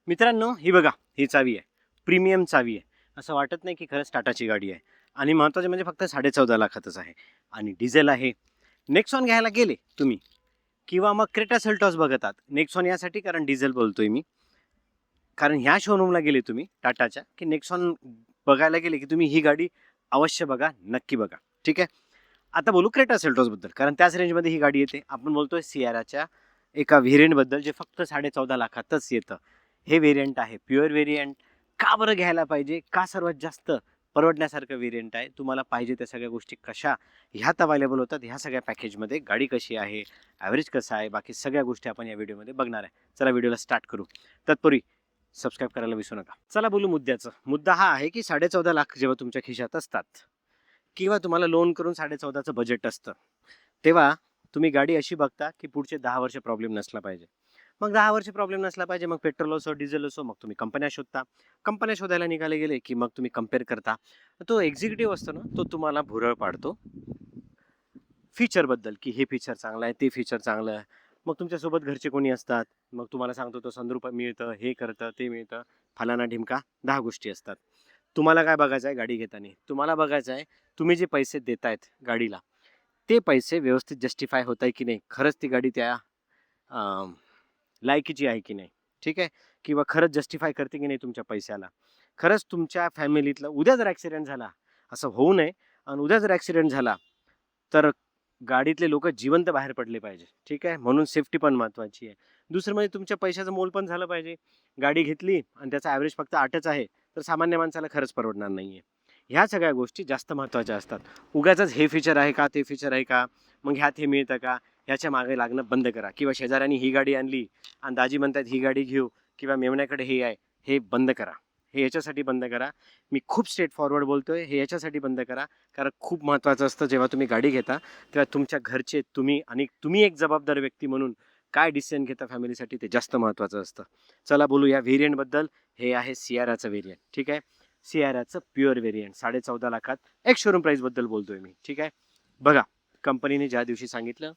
मित्रांनो, ही बघा, ही चावी आहे. प्रीमियम चावी आहे. असं वाटत नाही की खरंच टाटाची गाडी आहे. आणि महत्त्वाचं म्हणजे फक्त 14.5 लाखातच आहे. आणि डिझेल आहे. नेक्सॉन घ्यायला गेले तुम्ही किंवा मग क्रेटा सेल्टॉस बघत आहात. नेक्सॉन यासाठी कारण डिझेल बोलतोय मी. कारण ह्या शोरूमला गेले तुम्ही टाटाच्या की नेक्सॉन बघायला गेले की तुम्ही ही गाडी अवश्य बघा, नक्की बघा. ठीक आहे. आता बोलू क्रेटा सेल्टॉसबद्दल, कारण त्याच रेंजमध्ये ही गाडी येते. आपण बोलतोय सियाराच्या एका व्हेरियंटबद्दल जे फक्त 14.5 लाखातच येतं. हे व्हेरियंट आहे प्युअर व्हेरियंट. का बरं घ्यायला पाहिजे? का सर्वात जास्त परवडण्यासारखं व्हेरियंट आहे? तुम्हाला पाहिजे त्या सगळ्या गोष्टी कशा ह्यात अवेलेबल होतात, ह्या सगळ्या पॅकेजमध्ये. गाडी कशी आहे, ॲव्हरेज कसं आहे, बाकी सगळ्या गोष्टी आपण या व्हिडिओमध्ये बघणार आहे. चला व्हिडिओला स्टार्ट करू. तत्पूर्वी सबस्क्राईब करायला विसरू नका. चला बोलू मुद्द्याचं. मुद्दा हा आहे की 14.5 लाख जेव्हा तुमच्या खिशात असतात किंवा तुम्हाला लोन करून 14.5चं बजेट असतं, तेव्हा तुम्ही गाडी अशी बघता की पुढचे 10 वर्ष प्रॉब्लेम नसला पाहिजे. मग 10 वर्ष प्रॉब्लेम नसला पाहिजे, मग पेट्रोल असो, डिझेल असो, मग तुम्ही कंपन्या शोधता. कंपन्या शोधायला निघाले गेले की मग तुम्ही कंपेअर करता. तो एक्झिक्युटिव्ह असतो ना, तो तुम्हाला भुरळ पाडतो फीचरबद्दल की हे फीचर चांगलं आहे, ते फीचर चांगलं आहे. मग तुमच्यासोबत घरचे कोणी असतात, मग तुम्हाला सांगतो तो सनरूफ मिळतं, हे करतं, ते मिळतं, फलाना ढिमका 10 गोष्टी असतात. तुम्हाला काय बघायचं आहे गाडी घेताना? तुम्हाला बघायचं आहे तुम्ही जे पैसे देतायत गाडीला, ते पैसे व्यवस्थित जस्टिफाय होत आहे की नाही, खरंच ती गाडी त्या लायकीची आहे की नाही. ठीक आहे. किंवा खरंच जस्टिफाय करते की नाही तुमच्या पैशाला. खरंच तुमच्या फॅमिलीतला उद्या जर ॲक्सिडेंट झाला, असं होऊ नये, आणि उद्या जर ॲक्सिडेंट झाला तर गाडीतले लोक जिवंत बाहेर पडले पाहिजे. ठीक आहे. म्हणून सेफ्टी पण महत्त्वाची आहे. दुसरं म्हणजे तुमच्या पैशाचं मोल पण झालं पाहिजे. गाडी घेतली आणि त्याचा ॲव्हरेज फक्त 8च आहे, तर सामान्य माणसाला खरंच परवडणार नाही आहे. ह्या सगळ्या गोष्टी जास्त महत्त्वाच्या असतात. उगाचच हे फीचर आहे का, ते फीचर आहे का, मग ह्यात हे मिळतं का, ह्याच्या मागे लागणं बंद करा. किंवा शेजाऱ्यांनी ही गाडी आणली आणि दाजी म्हणतात ही गाडी घेऊ, किंवा मेवण्याकडे हे आहे, हे बंद करा. हे याच्यासाठी बंद करा. मी खूप स्ट्रेट फॉरवर्ड बोलतोय. हे याच्यासाठी बंद करा कारण खूप महत्त्वाचं असतं जेव्हा तुम्ही गाडी घेता तेव्हा तुमच्या घरचे, तुम्ही आणि तुम्ही एक जबाबदार व्यक्ती म्हणून काय डिसिजन घेता फॅमिलीसाठी, ते जास्त महत्त्वाचं असतं. चला बोलू या व्हेरियंटबद्दल. हे आहे सियाराचं व्हेरियंट. ठीक आहे. सियाराचं प्युअर व्हेरियंट 14.5 लाखात. एक शोरूम प्राईसबद्दल बोलतोय मी. ठीक आहे. बघा, कंपनीने ज्या दिवशी सांगितलं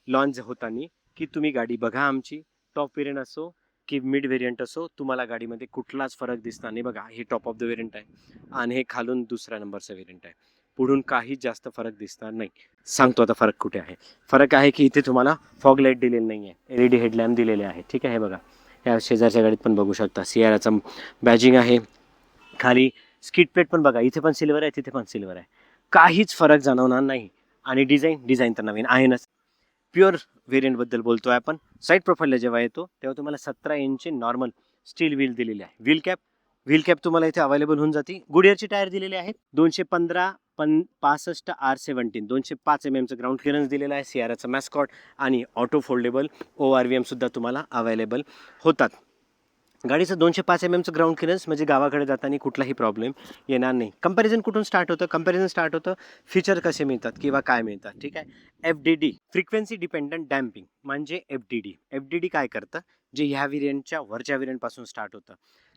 लॉन्च होताना की तुम्ही गाडी बघा आमची, टॉप व्हेरियंट असो की मिड व्हेरियंट असो, तुम्हाला गाडीमध्ये कुठलाच फरक दिसणार नाही. बघा, हे टॉप ऑफ द व्हेरियंट आहे आणि हे खालून दुसऱ्या नंबरचं व्हेरियंट आहे. पुढून काही जास्त फरक दिसणार नाही. सांगतो आता फरक कुठे आहे. फरक आहे की इथे तुम्हाला फॉग लाईट दिलेली नाही आहे, LED हेडलॅम्प दिलेले आहे. ठीक आहे. हे बघा, ह्या शेजारच्या गाडीत पण बघू शकता सियाराचं बॅजिंग आहे. खाली स्किट प्लेट पण बघा, इथे पण सिल्वर आहे, तिथे पण सिल्वर आहे. काहीच फरक जाणवणार नाही. आणि डिझाईन तर नवीन आहे ना. प्युअर व्हेरियंटबद्दल बोलतोय आपण. साईड प्रोफाईलला जेव्हा येतो तेव्हा तुम्हाला 17 इंच नॉर्मल स्टील व्हील दिलेली आहे. व्हील कॅप तुम्हाला इथे अवेलेबल होऊन जाते. गुडियरचे टायर दिलेले आहेत. 215/65 R17, 205 mm ग्राउंड क्लिअरन्स दिलेला आहे. सियाराचा मॅस्कॉट आणि ऑटो फोल्डेबल ORVM सुद्धा तुम्हाला अवेलेबल होतात. गाडीचं 205 mm ग्राउंड क्लिअरन्स म्हणजे गावाकडे जाताना कुठलाही प्रॉब्लेम येणार नाही. कंपॅरिझन कुठून स्टार्ट होतं? कंपॅरिझन स्टार्ट होतं फीचर कसे मिळतात किंवा काय मिळतात. ठीक आहे. FDD, फ्रिक्वेन्सी डिपेंडंट डॅम्पिंग, म्हणजे FDD काय करतं, जे ह्या व्हेरियंटच्या वरच्या व्हेरियंटपासून स्टार्ट होतं.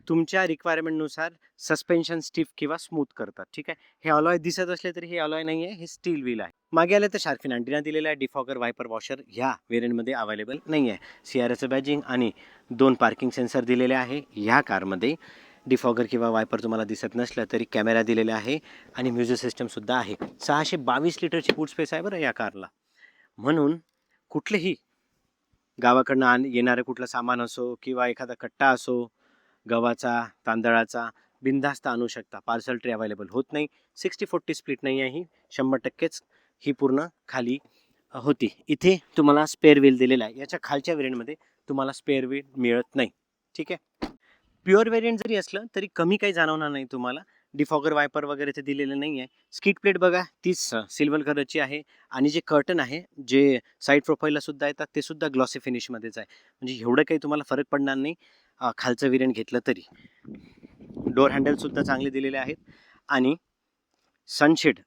तुमच्या रिक्वायरमेंटनुसार सस्पेन्शन स्टिफ किंवा स्मूथ करतात. ठीक आहे. हे अलॉय दिसत असले तरी हे अलॉय नाही आहे, हे स्टील व्हील आहे. मागे आलं तर शार्क फिन अँटिना दिलेला आहे. डिफॉगर वायपर वॉशर ह्या व्हेरियंटमध्ये अवेलेबल नाही आहे. सियाराचं बॅजिंग आणि 2 पार्किंग सेन्सर दिलेले आहे. ह्या कारमध्ये डिफॉगर किंवा वायपर तुम्हाला दिसत नसलं तरी कॅमेरा दिलेला आहे आणि म्युझिक सिस्टमसुद्धा आहे. 622 लिटरची बूट स्पेस आहे बरं या कारला. म्हणून कुठलेही गावाकडनं येणारं कुठलं सामान असो किंवा एखादा कट्टा असो, गव्हाचा, तांदळाचा, बिनधास्त आणू शकता. पार्सल ट्रे अवेलेबल होत नाही. 60-40 स्प्लिट नाही आहे ही, 100%च ही पूर्ण खाली होती. इथे तुम्हाला स्पेअर व्हील दिलेला आहे. याच्या खालच्या व्हेरियंटमध्ये तुम्हाला स्पेअर व्हील मिळत नाही. ठीक आहे. प्युअर व्हेरियंट जरी असलं तरी कमी काही जाणवणार नाही तुम्हाला. डिफॉगर वायपर वगैरे ते दिलेलं नाही आहे. स्किट प्लेट बघा, तीच सिल्वर कलरची आहे. आणि जे कर्टन आहे, जे साईड प्रोफाईलला सुद्धा येतात, ते सुद्धा ग्लॉसी फिनिशमध्येच आहे. म्हणजे एवढं काही तुम्हाला फरक पडणार नाही खालचं व्हेरियंट घेतलं तरी. डोर हँडलसुद्धा चांगले दिलेले आहेत. आणि सनशेड,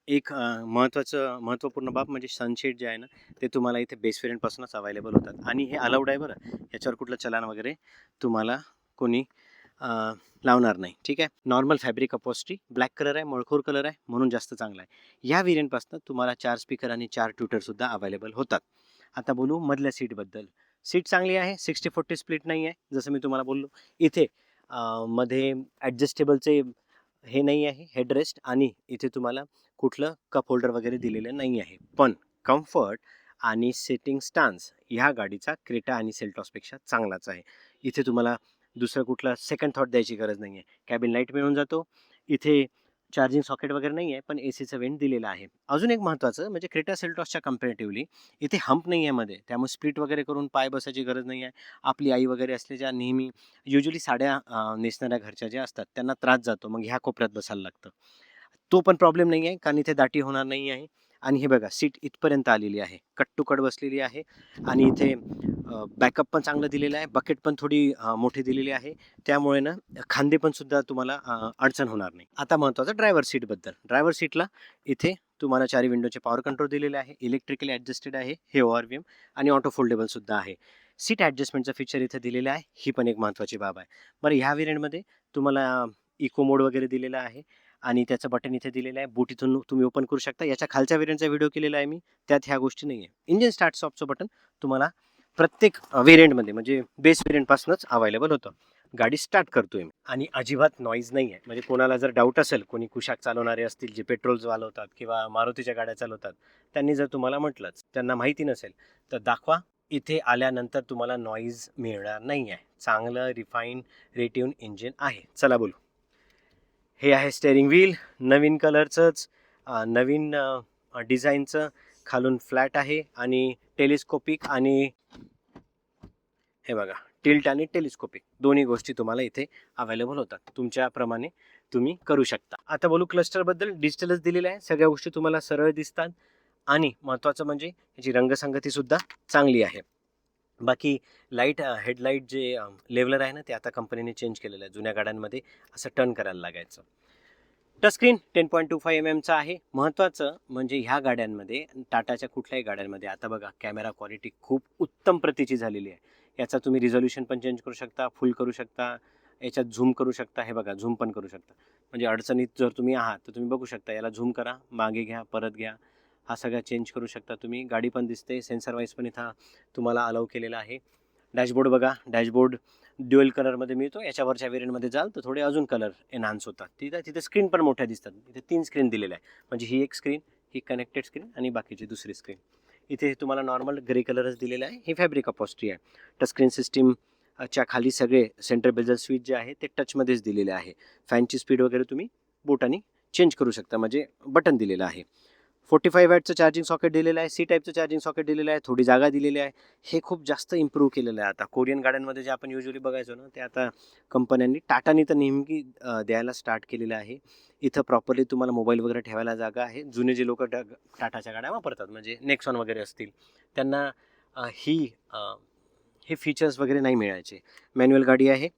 एक महत्त्वपूर्ण बाब म्हणजे सनशेड जे आहे ना, ते तुम्हाला इथे बेस व्हेरियंटपासूनच अवेलेबल होतात. आणि हे अलाउड आहे बरं, याच्यावर कुठलं चलान वगैरे तुम्हाला कोणी लावणार नाही. ठीक आहे. Normal fabric upholstery, black colour आहे, मळखोर कलर आहे, म्हणून जास्त चांगला आहे. या व्हेरियंटपासून तुम्हाला 4 स्पीकर आणि 4 ट्विटरसुद्धा अवेलेबल होतात. आता बोलू मधल्या सीटबद्दल. सीट चांगली आहे, 60-40 स्प्लिट नाही आहे जसं मी तुम्हाला बोललो. इथे मध्ये ॲडजस्टेबलचे हे नाही आहे हेडरेस्ट, आणि इथे तुम्हाला कुठलं कप होल्डर वगैरे दिलेलं नाही आहे. पण कम्फर्ट आणि सेटिंग स्टान्स ह्या गाडीचा क्रेटा आणि सेल्टॉसपेक्षा चांगलाच आहे. इथे तुम्हाला दुसरं कुठलं सेकंड थॉट द्यायची गरज नाही आहे. कॅबिन लाईट मिळून जातो. इथे चार्जिंग सॉकेट वगैरे नाही आहे, पण एसीचं वेंट दिलेलं आहे. अजून एक महत्त्वाचं म्हणजे क्रेटा सेल्टॉसच्या कम्पॅरेटिव्हली इथे हंप नाही आहे मध्ये, त्यामुळे स्प्लिट वगैरे करून पाय बसायची गरज नाही आहे. आपली आई वगैरे असले ज्या नेहमी युजली साड्या नेसणाऱ्या घरच्या ज्या असतात त्यांना त्रास जातो, मग ह्या कोपऱ्यात बसायला लागतं. तो पण प्रॉब्लेम नाही आहे, कारण इथे दाटी होणार नाही आहे. आणि हे बघा सीट इथपर्यंत आलेली आहे, कट टू कट बसलेली आहे. आणि इथे बॅकअप पण चांगलं दिलेलं आहे, बकेट पण थोडी मोठी दिलेली आहे, त्यामुळे ना खांदे पण सुद्धा तुम्हाला अडचण होणार नाही. आता महत्त्वाचं ड्रायव्हर सीटबद्दल. ड्रायव्हर सीटला इथे तुम्हाला 4 विंडोचे पॉवर कंट्रोल दिलेले आहे, इलेक्ट्रिकली ॲडजस्टेड आहे, हे ORVM आणि ऑटो फोल्डेबल सुद्धा आहे. सीट ॲडजस्टमेंटचं फीचर इथे दिलेलं आहे, ही पण एक महत्त्वाची बाब आहे. बरं, ह्या व्हेरियंटमध्ये तुम्हाला इको मोड वगैरे दिलेला आहे, आणि त्याचं बटन इथे दिलेलं आहे. बूट इथून तुम्ही ओपन करू शकता. याच्या खालच्या व्हेरियंटचा व्हिडिओ केलेला आहे मी, त्यात ह्या गोष्टी नाही आहे. इंजिन स्टार्ट स्टॉपचं बटन तुम्हाला प्रत्येक व्हेरियंटमध्ये म्हणजे बेस व्हेरियंटपासूनच अवेलेबल होतं. गाडी स्टार्ट करतोय मी, आणि अजिबात नॉईज नाही आहे. म्हणजे कोणाला जर डाऊट असेल, कोणी कुशाक चालवणारे असतील जे पेट्रोल चालवतात किंवा मारुतीच्या गाड्या चालवतात, त्यांनी जर तुम्हाला म्हटलंच, त्यांना माहिती नसेल तर दाखवा. इथे आल्यानंतर तुम्हाला नॉईज मिळणार नाही आहे. चांगलं रिफाईन रेट्यून इंजिन आहे. चला बोलू. हे आहे स्टेअरिंग व्हील, नवीन कलरचंच, नवीन डिझाईनचं, खालून फ्लॅट आहे आणि टेलिस्कोपिक, आणि हे बघा टिल्ट आणि टेलिस्कोपिक दोन्ही गोष्टी तुम्हाला इथे अवेलेबल होतात. तुमच्याप्रमाणे तुम्ही करू शकता. आता बोलू क्लस्टरबद्दल. डिजिटलच दिलेलं आहे, सगळ्या गोष्टी तुम्हाला सरळ दिसतात, आणि महत्त्वाचं म्हणजे याची रंगसंगतीसुद्धा चांगली आहे. बाकी लाईट, हेडलाईट जे लेवलर आहे ना, ते आता कंपनीने चेंज केलेलं आहे. जुन्या गाड्यांमध्ये असं टर्न करायला लागायचं. टचस्क्रीन 10.25 mm आहे. महत्त्वाचं म्हणजे ह्या गाड्यांमध्ये, टाटाच्या कुठल्याही गाड्यांमध्ये आता बघा कॅमेरा क्वालिटी खूप उत्तम प्रतीची झालेली आहे. याचा तुम्ही रिझोल्युशन पण चेंज करू शकता, फुल करू शकता, याच्यात झूम करू शकता. हे बघा झूम पण करू शकता. म्हणजे अडचणीत जर तुम्ही आहात तर तुम्ही बघू शकता, याला झूम करा, मागे घ्या, परत घ्या, हा सगळा चेंज करू शकता तुम्ही. गाडी पण दिसते, सेन्सर वाईज पण इथं तुम्हाला अलाउ केलेला आहे. डॅशबोर्ड बघा, डॅशबोर्ड ड्युअल कलरमध्ये मिळतो. याच्यावरच्या व्हेरियंटमध्ये जाल तर थोडे अजून कलर एनहान्स होतात. तिथे स्क्रीन पण मोठ्या दिसतात. इथे 3 स्क्रीन दिलेल्या आहे, म्हणजे ही एक स्क्रीन, ही कनेक्टेड स्क्रीन, आणि बाकीची दुसरी स्क्रीन. इथे तुम्हाला नॉर्मल ग्रे कलरच दिलेला आहे. ही फॅब्रिक अपॉस्ट्री आहे. टचस्क्रीन सिस्टीमच्या खाली सगळे सेंटर बेजल स्विच जे आहे ते टचमध्येच दिलेले आहे. फॅनची स्पीड वगैरे तुम्ही बोटाने चेंज करू शकता, म्हणजे बटन दिलेलं आहे. 45 वॅटचं चार्जिंग सॉकेट दिलेलं आहे. सी टाईपचं चार्जिंग सॉकेट दिलेलं आहे. थोडी जागा दिलेली आहे. हे खूप जास्त इम्प्रूव्ह केलेलं आहे. आता कोरियन गाड्यांमध्ये जे आपण युजली बघायचो ना, ते आता कंपन्यांनी, टाटानी तर नेमकी द्यायला स्टार्ट केलेलं आहे. इथं प्रॉपरली तुम्हाला मोबाईल वगैरे ठेवायला जागा आहे. जुने जे लोक टाटाच्या गाड्या वापरतात, म्हणजे नेक्सॉन वगैरे असतील, त्यांना हे फीचर्स वगैरे नाही मिळायचे. मॅन्युअल गाडी आहे.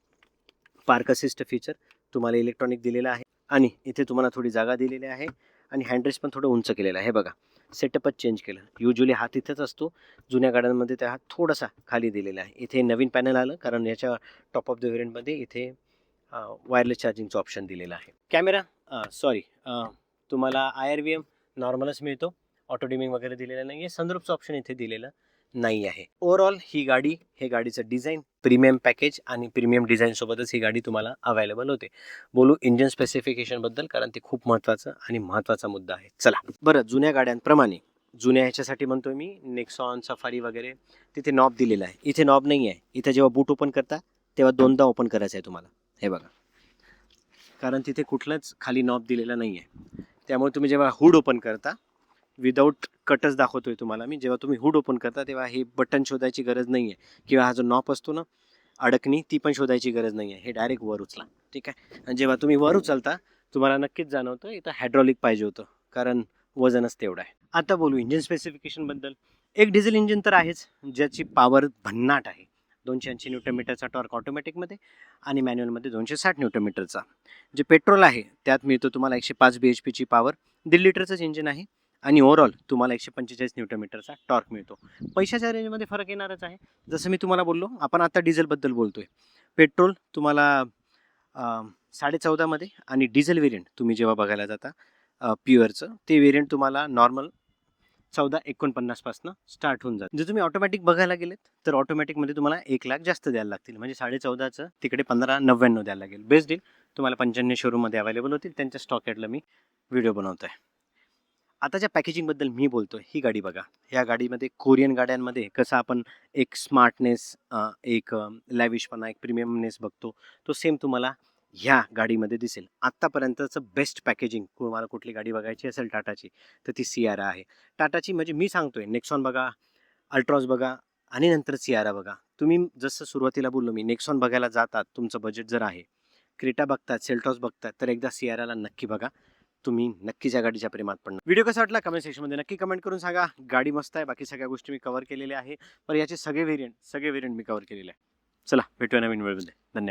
पार्क असिस्ट फीचर तुम्हाला इलेक्ट्रॉनिक दिलेलं आहे, आणि इथे तुम्हाला थोडी जागा दिलेली आहे, आणि हँडरेस्ट पण थोडं उंच केलेलं आहे. हे बघा सेटअपच चेंज केलं. युजली हात इथेच असतो, जुन्या गाड्यांमध्ये त्या हात थोडासा खाली दिलेला आहे. इथे नवीन पॅनल आलं, कारण याच्या टॉप ऑफ द व्हेरियंटमध्ये इथे वायरलेस चार्जिंगचं ऑप्शन दिलेलं आहे. कॅमेरा तुम्हाला IRVM नॉर्मलच मिळतो, ऑटो डिमिंग वगैरे दिलेलं नाही आहे. सनरूफचं ऑप्शन इथे दिलेलं नाही आहे. ओव्हरऑल ही गाडी, हे गाडीचं डिझाईन, प्रीमियम पॅकेज आणि प्रीमियम डिझाईनसोबतच ही गाडी तुम्हाला अवेलेबल होते. बोलू इंजिन स्पेसिफिकेशनबद्दल, कारण ते खूप महत्त्वाचं आणि महत्त्वाचा मुद्दा आहे. चला बरं, जुन्या गाड्यांप्रमाणे, जुन्या ह्याच्यासाठी म्हणतोय मी, नेक्सॉन, सफारी वगैरे, तिथे नॉब दिलेला आहे. इथे नॉब नाही आहे. इथे जेव्हा बूट ओपन करता तेव्हा दोनदा ओपन करायचं आहे तुम्हाला. हे बघा, कारण तिथे कुठलंच खाली नॉब दिलेला नाही आहे. त्यामुळे तुम्ही जेव्हा हुड ओपन करता, विदाऊट कटच दाखवतोय तुम्हाला मी, जेव्हा तुम्ही हुड ओपन करता तेव्हा हे बटन शोधायची गरज नाही आहे, किंवा हा जो नॉब असतो ना अडकणी, ती पण शोधायची गरज नाही आहे. हे डायरेक्ट वर उचला, ठीक आहे. आणि जेव्हा तुम्ही वर उचलता तुम्हाला नक्कीच जाणवतं इथं हायड्रॉलिक पाहिजे होतं, कारण वजनच तेवढं आहे. आता बोलू इंजिन स्पेसिफिकेशनबद्दल. एक डिझेल इंजिन तर आहेच, ज्याची पॉवर भन्नाट आहे. 280 न्यूटन मीटरचा टॉर्क ऑटोमॅटिकमध्ये, आणि मॅन्युअलमध्ये 260 न्यूटन मीटरचा. जे पेट्रोल आहे त्यात मिळतो तुम्हाला 105 BHPची पॉवर. 1.5 लिटरचंच इंजिन आहे, आणि ओव्हरऑल तुम्हाला 145 न्यूटन मीटरचा टॉर्क मिळतो. पैशाच्या रेंजमध्ये फरक येणारच आहे. जसं मी तुम्हाला बोललो, आपण आता डिझेलबद्दल बोलतोय. पेट्रोल तुम्हाला 14.5 मध्ये, आणि डिझेल व्हेरियंट तुम्ही जेव्हा बघायला जाता प्युअरचं, ते व्हेरियंट तुम्हाला नॉर्मल 14,49 पासून स्टार्ट होऊन जातं. जर तुम्ही ऑटोमॅटिक बघायला गेलेत तर ऑटोमॅटिकमध्ये तुम्हाला 1,00,000 जास्त द्यायला लागतील, म्हणजे 14,500चं तिकडे 15,99 द्यायला लागेल. बेस्ट डील तुम्हाला 95 शोरूममध्ये अवेलेबल होतील. त्यांच्या स्टॉक ॲडला मी व्हिडिओ बनवतो आहे. आता ज्या पॅकेजिंगबद्दल मी बोलतो, ही गाडी बघा. ह्या गाडीमध्ये कोरियन गाड्यांमध्ये कसं आपण एक स्मार्टनेस, एक लॅविशपणा, एक प्रीमियमनेस बघतो, तो सेम तुम्हाला ह्या गाडीमध्ये दिसेल. आत्तापर्यंतचं बेस्ट पॅकेजिंग तुम्हाला कुठली गाडी बघायची असेल टाटाची, तर ती सियारा आहे. टाटाची म्हणजे मी सांगतोय, नेक्सॉन बघा, अल्ट्रॉस बघा आणि नंतर सियारा बघा. तुम्ही जसं सुरुवातीला बोललो मी, नेक्सॉन बघायला जातात, तुमचं बजेट जर आहे, क्रेटा बघतात, सेल्टॉस बघतात, तर एकदा सियाराला नक्की बघा. तुम्ही नक्कीच या गाडीच्या प्रेमात पडणार. व्हिडिओ कसा वाटला कमेंट सेक्शनमध्ये नक्की कमेंट करून सांगा. गाडी मस्त आहे, बाकी सगळ्या गोष्टी मी कव्हर केलेल्या आहे, पण याचे सगळे व्हेरियंट मी कव्हर केलेले आहे. चला भेटूया नवीन वेळेमध्ये. धन्यवाद.